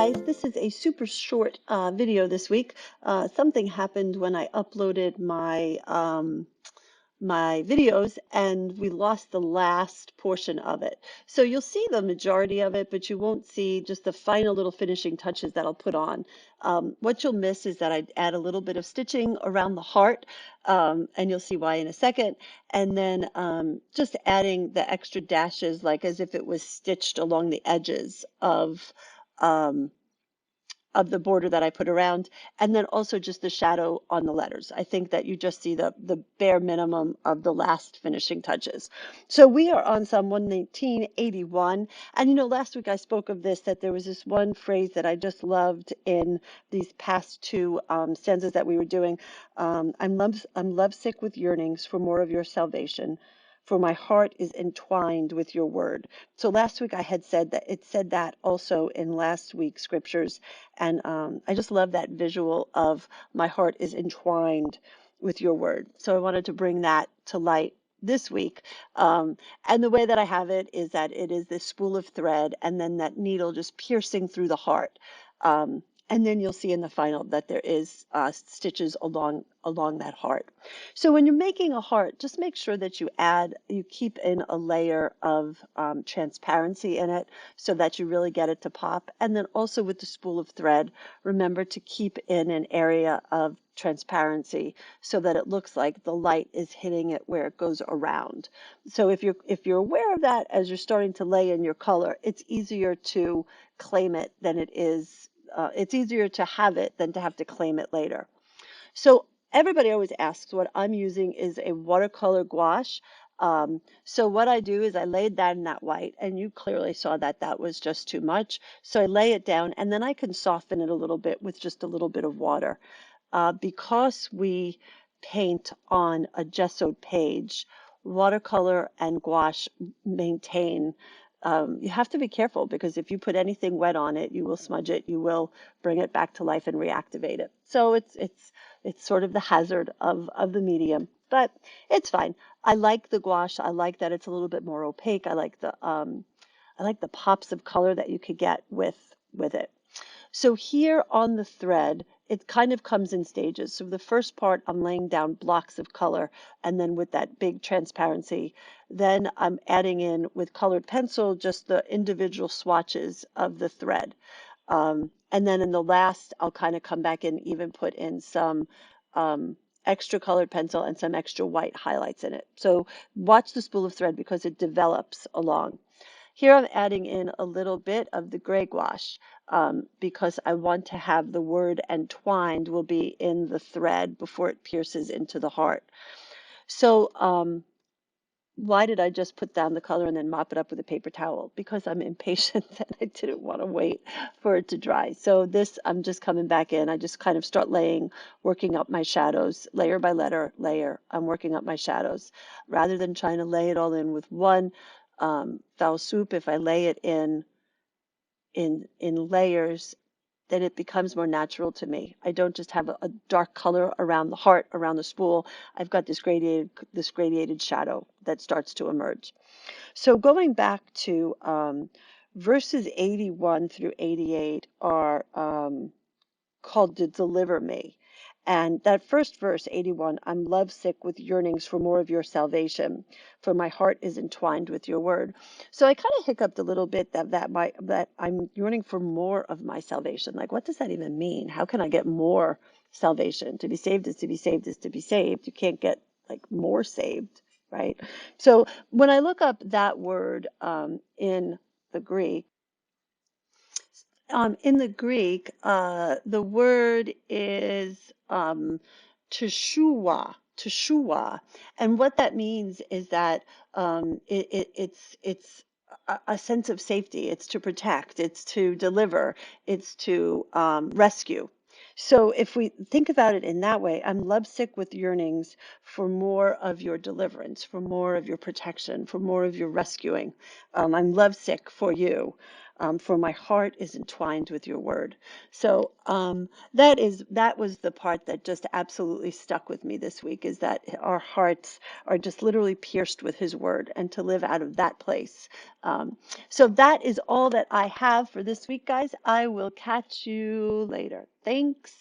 guys, this is a super short video this week. Something happened when I uploaded my videos and we lost the last portion of it. So you'll see the majority of it, but you won't see just the final little finishing touches that I'll put on. What you'll miss is that I add a little bit of stitching around the heart, and you'll see why in a second. And then just adding the extra dashes, like as if it was stitched along the edges um, of the border that I put around, and then also just the shadow on the letters. I think that you just see the bare minimum of the last finishing touches. So we are on Psalm 119:81. And last week I spoke of this, that there was this one phrase that I just loved in these past two stanzas that we were doing. I'm lovesick with yearnings for more of your salvation, for my heart is entwined with your word. So last week I had said that it said that also in last week's scriptures. And I just love that visual of my heart is entwined with your word. So I wanted to bring that to light this week. And the way that I have it is that it is this spool of thread and then that needle just piercing through the heart. And then you'll see in the final that there is stitches along that heart. So when you're making a heart, just make sure that you keep in a layer of transparency in it so that you really get it to pop. And then also with the spool of thread, remember to keep in an area of transparency so that it looks like the light is hitting it where it goes around. So if you're aware of that as you're starting to lay in your color, it's easier to claim it than it is. It's easier to have it than to have to claim it later. So everybody always asks, what I'm using is a watercolor gouache. So what I do is I laid that in that white, and you clearly saw that that was just too much. So I lay it down, and then I can soften it a little bit with just a little bit of water. Because we paint on a gessoed page, watercolor and gouache maintain. You have to be careful because if you put anything wet on it, you will smudge it, you will bring it back to life and reactivate it. So it's sort of the hazard of the medium, but it's fine. I like the gouache. I like that it's a little bit more opaque. I like the pops of color that you could get with it. So here on the thread, it kind of comes in stages. So the first part, I'm laying down blocks of color, and then with that big transparency, then I'm adding in with colored pencil just the individual swatches of the thread. And then in the last, I'll kind of come back and even put in some extra colored pencil and some extra white highlights in it. So watch the spool of thread because it develops along. Here I'm adding in a little bit of the gray gouache because I want to have the word entwined will be in the thread before it pierces into the heart. So why did I just put down the color and then mop it up with a paper towel? Because I'm impatient and I didn't want to wait for it to dry. So this, I'm just coming back in. I just kind of start working up my shadows, layer by layer. I'm working up my shadows rather than trying to lay it all in with one foul swoop. If I lay it in layers, then it becomes more natural to me. I don't just have a dark color around the heart, around the spool. I've got this gradiated shadow that starts to emerge. So going back to verses 81 through 88 are called to deliver me. And that first verse, 81, I'm lovesick with yearnings for more of your salvation, for my heart is entwined with your word. So I kind of hiccuped a little bit that I'm yearning for more of my salvation. Like, what does that even mean? How can I get more salvation? To be saved is to be saved is to be saved. You can't get like more saved, right? So when I look up that word in the Greek, the word is teshuwa, and what that means is that it's a sense of safety. It's to protect. It's to deliver. It's to rescue. So if we think about it in that way, I'm lovesick with yearnings for more of your deliverance, for more of your protection, for more of your rescuing. I'm lovesick for you. for my heart is entwined with your word. So that was the part that just absolutely stuck with me this week, is that our hearts are just literally pierced with his word, and to live out of that place. Um, so that is all that I have for this week, guys. I will catch you later. Thanks.